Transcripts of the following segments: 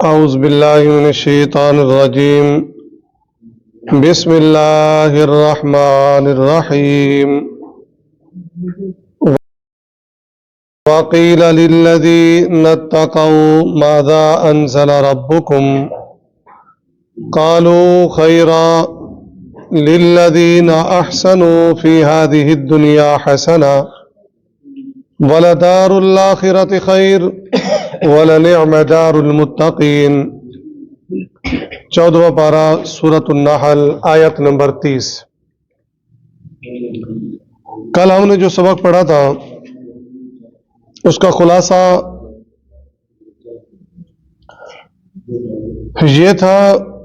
اعوذ باللہ من الشیطان الرجیم بسم اللہ الرحمن الرحیم وقیل للذین اتقوا ماذا انزل ربکم قالوا خیرا للذین احسنوا فی هذه الدنیا حسنہ وَلَدَارُ الْآخِرَةِ خَيْرٌ وَلَنِعْمَ دَارُ الْمُتَّقِينَ 14واں پارہ سورۃ النحل آیت نمبر 30۔ کل ہم نے جو سبق پڑھا تھا اس کا خلاصہ یہ تھا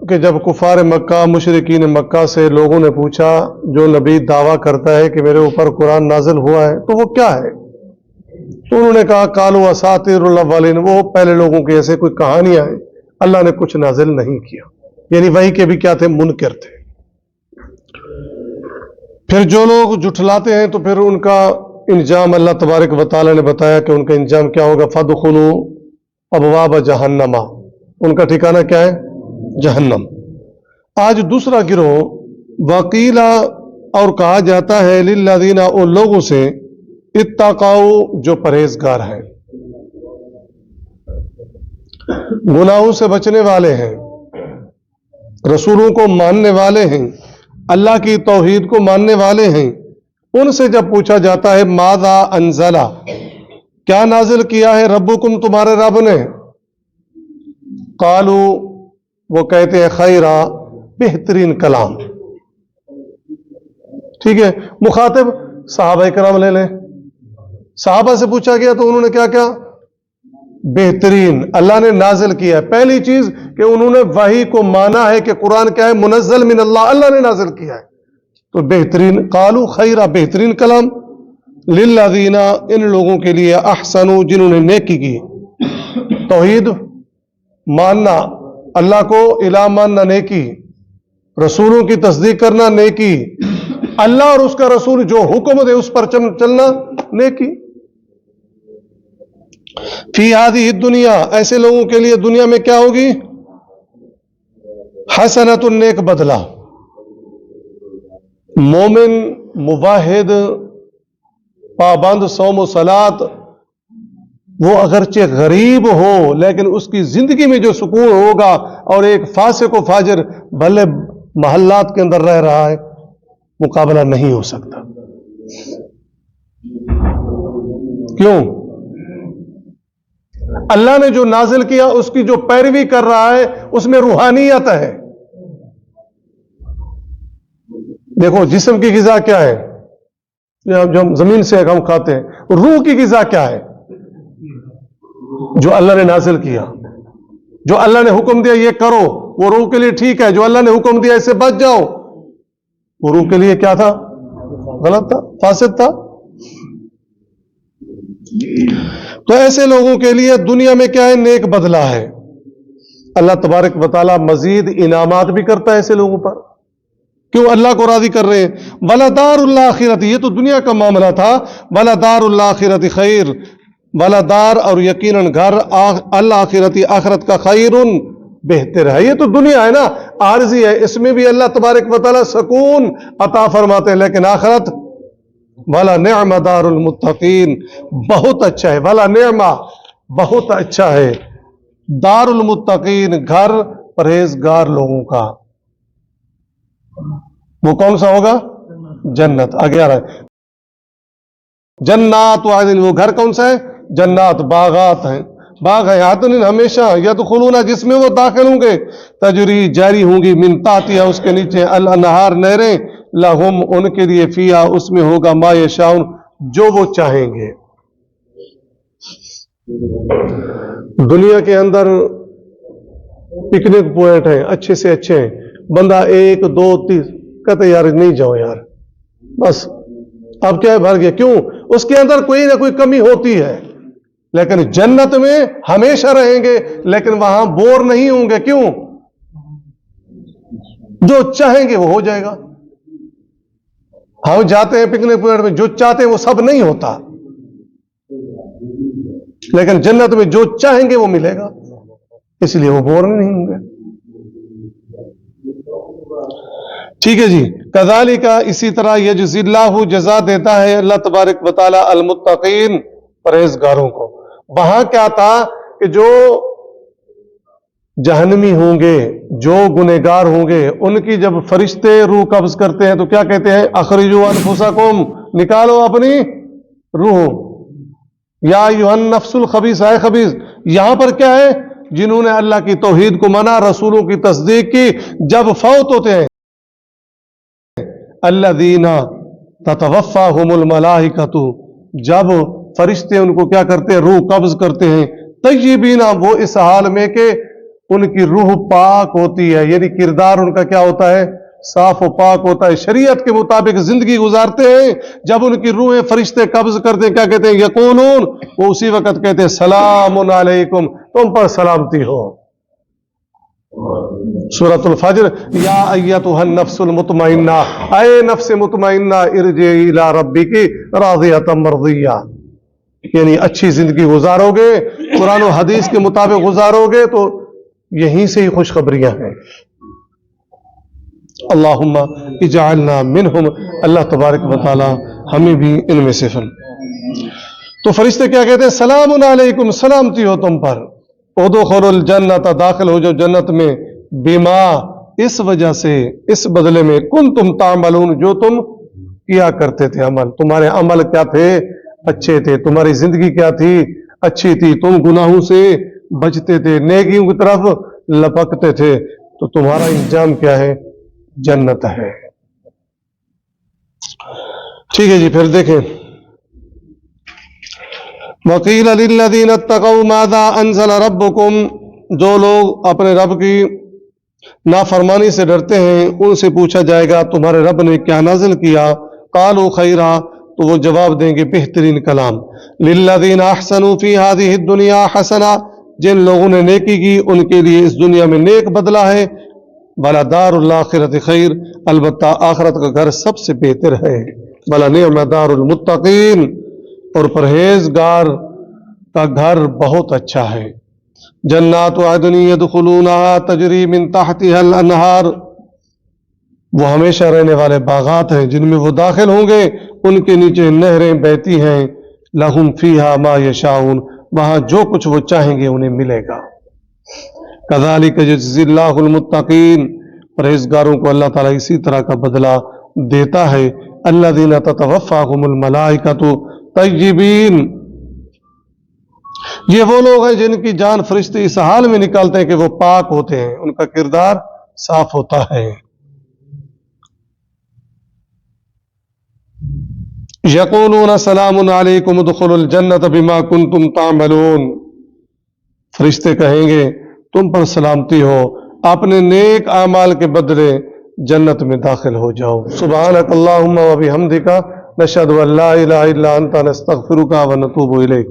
کہ جب کفار مکہ مشرکین مکہ سے لوگوں نے پوچھا جو نبی دعویٰ کرتا ہے کہ میرے اوپر قرآن نازل ہوا ہے تو وہ کیا ہے، تو انہوں نے کہا قالوا اساطیر الاولین، وہ پہلے لوگوں کی ایسے کوئی کہانیاں ہیں، اللہ نے کچھ نازل نہیں کیا، یعنی وحی کے بھی کیا تھے، منکر تھے۔ پھر جو لوگ جھٹلاتے ہیں تو پھر ان کا انجام اللہ تبارک و تعالی نے بتایا کہ ان کا انجام کیا ہوگا، فادخلوا ابواب جہنم، ان کا ٹھکانہ کیا ہے، جہنم۔ آج دوسرا گروہ وقیلا، اور کہا جاتا ہے للذین، ان لوگوں سے اتقوا، جو پرہیزگار ہیں، گناہوں سے بچنے والے ہیں، رسولوں کو ماننے والے ہیں، اللہ کی توحید کو ماننے والے ہیں، ان سے جب پوچھا جاتا ہے ماذا انزل، کیا نازل کیا ہے ربکم، تمہارے رب نے، قالوا، وہ کہتے ہیں خیرا، بہترین کلام۔ ٹھیک ہے، مخاطب صحابہ کرام لے لیں، صحابہ سے پوچھا گیا تو انہوں نے کیا کیا، بہترین اللہ نے نازل کیا ہے۔ پہلی چیز کہ انہوں نے وحی کو مانا ہے کہ قرآن کیا ہے، منزل من اللہ، اللہ نے نازل کیا ہے، تو بہترین، قالوا خیرا، بہترین کلام، للذین، ان لوگوں کے لیے، احسنوا، جنہوں نے نیکی کی، توحید ماننا، اللہ کو الہ ماننا نیکی، رسولوں کی تصدیق کرنا نیکی، اللہ اور اس کا رسول جو حکم دے اس پر چلنا نیکی۔ فی ہذہ الدنیا، ایسے لوگوں کے لیے دنیا میں کیا ہوگی، حسنۃ، نیک بدلہ۔ مومن، موحد، پابند صوم و صلاۃ، وہ اگرچہ غریب ہو لیکن اس کی زندگی میں جو سکون ہوگا، اور ایک فاسق و فاجر بھلے محلات کے اندر رہ رہا ہے، مقابلہ نہیں ہو سکتا۔ کیوں؟ اللہ نے جو نازل کیا اس کی جو پیروی کر رہا ہے اس میں روحانیت ہے۔ دیکھو جسم کی غذا کیا ہے، جو ہم زمین سے ہم کھاتے ہیں، روح کی غذا کیا ہے، جو اللہ نے نازل کیا، جو اللہ نے حکم دیا یہ کرو، وہ روح کے لیے ٹھیک ہے، جو اللہ نے حکم دیا اس سے بچ جاؤ، وہ روح کے لیے کیا تھا، غلط تھا، فاسد تھا۔ تو ایسے لوگوں کے لیے دنیا میں کیا ہے، نیک بدلہ ہے۔ اللہ تبارک و تعالی مزید انعامات بھی کرتا ہے ایسے لوگوں پر، کیوں، اللہ کو راضی کر رہے ہیں۔ وَلَدَارُ الْآخِرَةِ، یہ تو دنیا کا معاملہ تھا، وَلَدَارُ الْآخِرَةِ خیر، ولدار، اور یقیناً گھر، الآخرتی، آخرت کا، خیرن، بہتر ہے۔ یہ تو دنیا ہے نا، عارضی ہے، اس میں بھی اللہ تبارک و تعالی سکون عطا فرماتے ہیں، لیکن آخرت، وَلَنِعْمَ دَارُ الْمُتَّقِينَ، بہت اچھا ہے، وَلَنِعْمَ، بہت اچھا ہے، دار المتقین، گھر پرہیزگار لوگوں کا۔ وہ کون سا ہوگا، جنت۔ آگے آ رہا ہے، جنات وعدن، وہ گھر کون سا ہے، جنات، باغات ہیں، باغ ہے، عدن، ہمیشہ، یدخلون، جس میں وہ داخل ہوں گے، تجری، جاری ہوں گی، من تحتہا، اس کے نیچے، الانہار، نہریں، لہم، ان کے لیے، فیہا، اس میں ہوگا، ما یشاؤن، جو وہ چاہیں گے۔ دنیا کے اندر پکنک پوائنٹ ہیں، اچھے سے اچھے ہیں، بندہ 1 2 3 کہتے یار نہیں جاؤ یار، بس اب کیا ہے، بھر گیا، کیوں، اس کے اندر کوئی نہ کوئی کمی ہوتی ہے، لیکن جنت میں ہمیشہ رہیں گے، لیکن وہاں بور نہیں ہوں گے، کیوں، جو چاہیں گے وہ ہو جائے گا۔ ہم جاتے ہیں پکنک پوائنٹ میں، جو چاہتے ہیں وہ سب نہیں ہوتا، لیکن جنت میں جو چاہیں گے وہ ملے گا، اس لیے وہ بور نہیں ہوں گے۔ ٹھیک ہے جی، کذالک اسی طرح یجزی اللہ جزا دیتا ہے اللہ تبارک و تعالی المتقین پرہیزگاروں کو۔ وہاں کیا تھا کہ جو جہنمی ہوں گے، جو گنہگار ہوں گے، ان کی جب فرشتے روح قبض کرتے ہیں تو کیا کہتے ہیں؟ اخرجوا انفسکم، نکالو اپنی روح، یا ایھا النفس الخبیث، اے خبیث۔ یہاں پر کیا ہے؟ جنہوں نے اللہ کی توحید کو مانا، رسولوں کی تصدیق کی، جب فوت ہوتے ہیں الذین تتوفاہم الملائکۃ، جب فرشتے ان کو کیا کرتے ہیں؟ روح قبض کرتے ہیں، طیبین، وہ اس حال میں کہ ان کی روح پاک ہوتی ہے، یعنی کردار ان کا کیا ہوتا ہے؟ صاف و پاک ہوتا ہے، شریعت کے مطابق زندگی گزارتے ہیں۔ جب ان کی روحیں فرشتے قبض کرتے ہیں، کیا کہتے ہیں؟ یقولون، وہ اسی وقت کہتے ہیں سلام علیکم، تم پر سلامتی ہو۔ سورۃ الفجر، یا ایتھا النفس المطمئنہ، اے نفس مطمئنہ، ارجعی الی ربک راضیۃ مرضیہ، یعنی اچھی زندگی گزارو گے، قرآن و حدیث کے مطابق گزارو گے تو یہیں سے ہی خوشخبریاں ہیں۔ اللہم اجعلنا منہم، اللہ تبارک و تعالی ہمیں بھی ان میں سے فن۔ تو فرشتے کیا کہتے ہیں؟ سلام علیکم، سلامتی ہو تم پر، ادخلوا الجنت، داخل ہو جو جنت میں، بما، اس وجہ سے، اس بدلے میں، کنتم تعملون، جو تم کیا کرتے تھے عمل، تمہارے عمل کیا تھے؟ اچھے تھے، تمہاری زندگی کیا تھی؟ اچھی تھی، تم گناہوں سے بچتے تھے، نیکیوں کی طرف لپکتے تھے، تو تمہارا انجام کیا ہے؟ جنت ہے۔ ٹھیک ہے جی، پھر دیکھیں وَقِيلَ لِلَّذِينَ اتَّقَوْا مَاذَا أَنزَلَ رَبُّكُمْ، جو لوگ اپنے رب کی نافرمانی سے ڈرتے ہیں ان سے پوچھا جائے گا تمہارے رب نے کیا نازل کیا؟ قالوا خیرا، تو وہ جواب دیں گے بہترین کلام، للذین احسنوا فی ہذہ الدنیا حسنہ، جن لوگوں نے نیکی کی ان کے لیے اس دنیا میں نیک بدلہ ہے، ولدار الآخرۃ خیر، البتہ آخرت کا گھر سب سے بہتر ہے، ولنعم دار المتقین، اور پرہیزگار کا گھر بہت اچھا ہے، جنات عدن یدخلونها تجری من تحتها الانہار، وہ ہمیشہ رہنے والے باغات ہیں جن میں وہ داخل ہوں گے، ان کے نیچے نہریں بہتی ہیں، لہم فیہا ما یشاؤون، وہاں جو کچھ وہ چاہیں گے انہیں ملے گا۔ کذالک یجزی اللہ المتقین، پرہیزگاروں کو اللہ تعالیٰ اسی طرح کا بدلہ دیتا ہے، الذین تتوفاہم الملائکۃ طیبین، یہ وہ لوگ ہیں جن کی جان فرشتے اس حال میں نکالتے ہیں کہ وہ پاک ہوتے ہیں، ان کا کردار صاف ہوتا ہے۔ یقولون سلام علیکم ادخلوا الجنۃ بما کنتم تعملون، فرشتے کہیں گے تم پر سلامتی ہو، اپنے نیک اعمال کے بدلے جنت میں داخل ہو جاؤ۔ سبحانک اللہم و بحمدک، نشہد ان لا الہ الا انت، نستغفرک و نتوب الیک۔